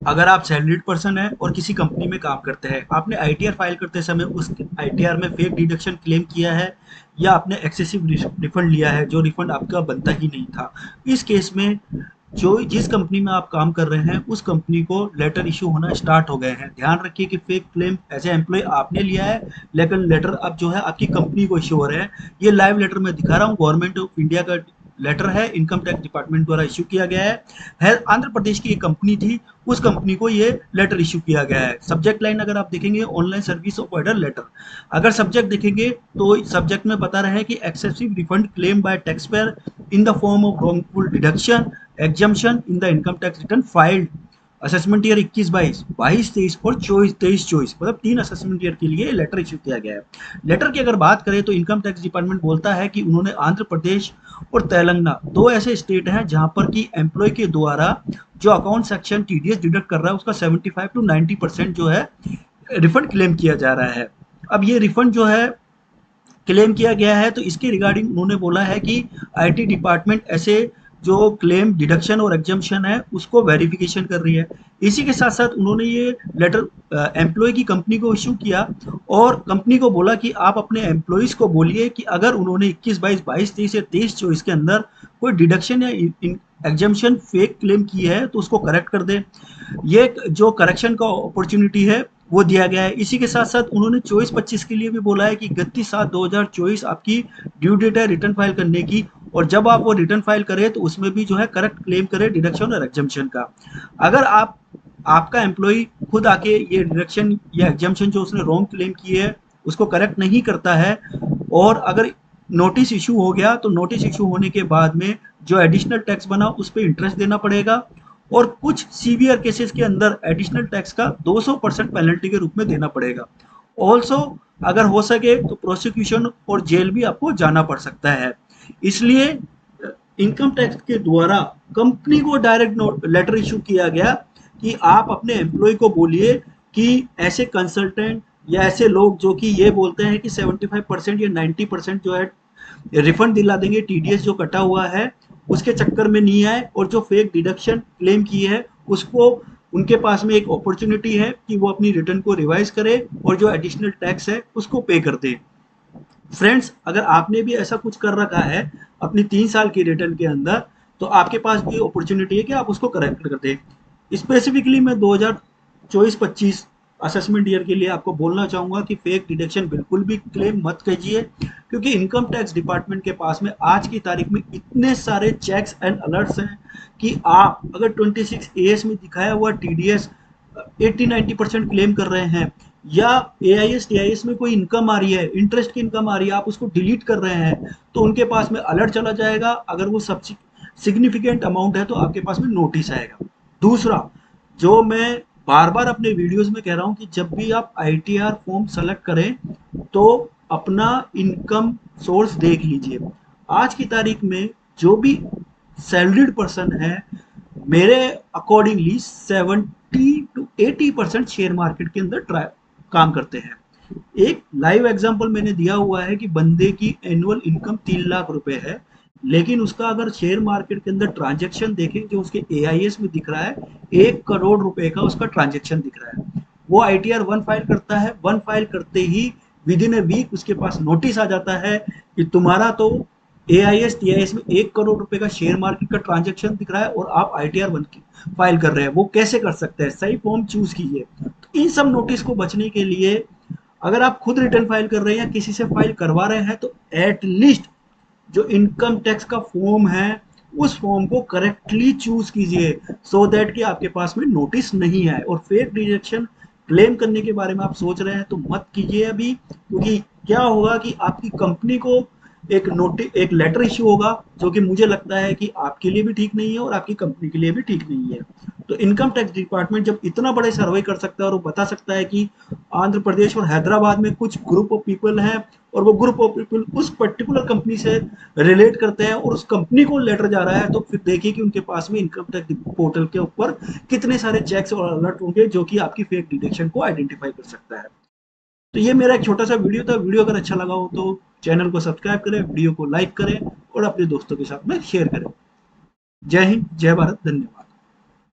अगर आप salaried person हैं और किसी कंपनी में काम करते हैं, आपने आईटीआर फाइल करते समय उस आईटीआर में फेक डिडक्शन क्लेम किया है या आपने एक्सेसिव रिफंड लिया है जो रिफंड आपका बनता ही नहीं था, इस केस में जो जिस कंपनी में आप काम कर रहे हैं उस कंपनी को लेटर इशू होना स्टार्ट हो गए हैं। ध्यान रखिए कि fake claim as a employee आपने लिया है, लेकिन लेटर अब जो है आपकी कंपनी को इशू हो रहे हैं। ये लाइव लेटर मैं दिखा रहा हूँ, गवर्नमेंट ऑफ इंडिया का लेटर है, इनकम टैक्स डिपार्टमेंट द्वारा इशू किया गया है। आंध्र प्रदेश की एक कंपनी थी, उस कंपनी को ये लेटर इशू किया गया है। सब्जेक्ट लाइन अगर आप देखेंगे, ऑनलाइन सर्विस प्रोवाइडर लेटर। अगर सब्जेक्ट देखेंगे तो सब्जेक्ट में बता रहे हैं कि excessive refund claim bye tax payer in the form of wrongful deduction exemption in the income tax return filed assessment year 21-22, 22-23 और 24-23-24, मतलब 3 असेसमेंट ईयर के लिए लेटर इशू किया गया है। लेटर की अगर बात करें तो इनकम टैक्स डिपार्टमेंट बोलता है कि उन्होंने आंध्र प्रदेश और तेलंगाना, दो ऐसे स्टेट हैं जहां पर कि एम्प्लॉय के द्वारा जो अकाउंट सेक्शन टीडीएस डिडक्ट कर रहा है उसका 75 टू 90% जो है रिफंड क्लेम किया जा रहा है। अब ये रिफंड जो है क्लेम किया गया है, तो इसके रिगार्डिंग उन्होंने बोला है कि आईटी डिपार्टमेंट ऐसे जो क्लेम डिडक्शन और एग्जम्पशन है उसको वेरिफिकेशन कर रही है। इसी के साथ साथ उन्होंने ये लेटर एम्प्लॉय की कंपनी को इशू किया और कंपनी को बोला कि आप अपने एम्प्लॉयज को बोलिए कि अगर उन्होंने 21-22, 22-23 या 23-24 के अंदर कोई डिडक्शन या एग्जम्पशन फेक क्लेम की है तो उसको करेक्ट कर दे। ये जो करेक्शन का अपॉर्चुनिटी है वो दिया गया है। इसी के साथ साथ उन्होंने 24-25 के लिए भी बोला है कि 31/7/2024 आपकी ड्यू डेट है रिटर्न फाइल करने की, और जब आप वो रिटर्न फाइल करें तो उसमें भी जो है करेक्ट क्लेम करें डिडक्शन और एग्जम्पशन का। अगर आपका एम्प्लॉय खुद आके ये डिडक्शन या एग्जम्पशन जो उसने रॉन्ग क्लेम किए है उसको करेक्ट नहीं करता है, और अगर नोटिस इशू हो गया तो नोटिस इशू होने के बाद में जो एडिशनल टैक्स बना उस पर इंटरेस्ट देना पड़ेगा, और कुछ सीवियर केसेस के अंदर एडिशनल टैक्स का 200% पेनल्टी के रूप में देना पड़ेगा। ऑल्सो अगर हो सके तो प्रोसिक्यूशन और जेल भी आपको जाना पड़ सकता है। इसलिए इनकम टैक्स के द्वारा कंपनी को डायरेक्ट लेटर इशू किया गया कि आप अपने एम्प्लॉय को बोलिए कि ऐसे कंसल्टेंट या ऐसे लोग जो कि ये बोलते हैं कि 75% या 90% जो है रिफंड दिला देंगे, टीडीएस जो कटा हुआ है उसके चक्कर में नहीं आए, और जो फेक डिडक्शन क्लेम की है उसको उनके पास में एक अपॉर्चुनिटी है कि वो अपनी रिटर्न को रिवाइज करे और जो एडिशनल टैक्स है उसको पे कर दे। फ्रेंड्स, अगर आपने भी ऐसा कुछ कर रखा है अपनी 3 साल की रिटर्न के अंदर, तो आपके पास भी अपॉर्चुनिटी है कि आप उसको करेक्ट कर दें। स्पेसिफिकली मैं 2024-25 असेसमेंट ईयर के लिए आपको बोलना चाहूंगा कि फेक डिडक्शन बिल्कुल भी क्लेम मत कीजिए, क्योंकि इनकम टैक्स डिपार्टमेंट के पास में आज की तारीख में इतने सारे चेक्स एंड अलर्ट्स हैं कि आप अगर 26 एएस में दिखाया हुआ टीडीएस 80-90% क्लेम कर रहे हैं, या एआईएस टीआईएस में कोई इनकम आ रही है, इंटरेस्ट की इनकम आ रही है, आप उसको डिलीट कर रहे हैं, तो उनके पास में अलर्ट चला जाएगा। अगर वो सब सिग्निफिकेंट अमाउंट है तो आपके पास में नोटिस आएगा। दूसरा, जो मैं बार बार अपने वीडियोस में कह रहा हूं कि जब भी आप आईटीआर फॉर्म सेलेक्ट करें तो अपना इनकम सोर्स देख लीजिए। आज की तारीख में जो भी सैलरीड पर्सन है, मेरे अकॉर्डिंगली 70 to 80% शेयर मार्केट के अंदर काम करते हैं। एक लाइव एग्जांपल मैंने दिया हुआ है कि बंदे की एनुअल इनकम 3 लाख रुपए है, लेकिन उसका अगर शेयर मार्केट के अंदर ट्रांजेक्शन देखें जो उसके एआईएस में दिख रहा है, 1 करोड़ रुपए का उसका ट्रांजेक्शन दिख रहा है। वो आईटीआर 1 फाइल करता है, 1 फाइल करते ही विद इन ए वीक उसके पास नोटिस आ जाता है कि तुम्हारा तो एआईएस टीआईएस में 1 करोड़ रुपए का शेयर मार्केट का ट्रांजेक्शन दिख रहा है और आप आईटीआर 1 की फाइल कर रहे हैं। वो कैसे कर सकते हैं? सही फॉर्म चूज कीजिए। तो इन सब नोटिस को बचने के लिए अगर आप खुद रिटर्न फाइल कर रहे हैं या किसी से फाइल करवा रहे हैं तो एटलीस्ट जो इनकम टैक्स का फॉर्म है उस फॉर्म को करेक्टली चूज कीजिए, सो दैट कि आपके पास में नोटिस नहीं आए। और फेक डिडक्शन क्लेम करने के बारे में आप सोच रहे हैं तो मत कीजिए अभी, क्योंकि क्या होगा कि आपकी कंपनी को एक लेटर इश्यू होगा जो कि मुझे लगता है कि आपके लिए भी ठीक नहीं है और आपकी कंपनी के लिए भी ठीक नहीं है। तो इनकम टैक्स डिपार्टमेंट जब इतना बड़े सर्वे कर सकता है और वो बता सकता है कि आंध्र प्रदेश और हैदराबाद में कुछ ग्रुप ऑफ पीपल हैं और वो ग्रुप ऑफ पीपल उस पर्टिकुलर कंपनी से रिलेट करते हैं और उस कंपनी को लेटर जा रहा है, तो फिर देखिए कि उनके पास में इनकम टैक्स पोर्टल के ऊपर कितने सारे चेक्स और अलर्ट होंगे जो कि आपकी फेक डिडक्शन को आइडेंटिफाई कर सकता है। तो ये मेरा एक छोटा सा वीडियो था। वीडियो अगर अच्छा लगा हो तो चैनल को सब्सक्राइब करें, वीडियो को लाइक करें और अपने दोस्तों के साथ में शेयर करें। जय हिंद, जय भारत, धन्यवाद।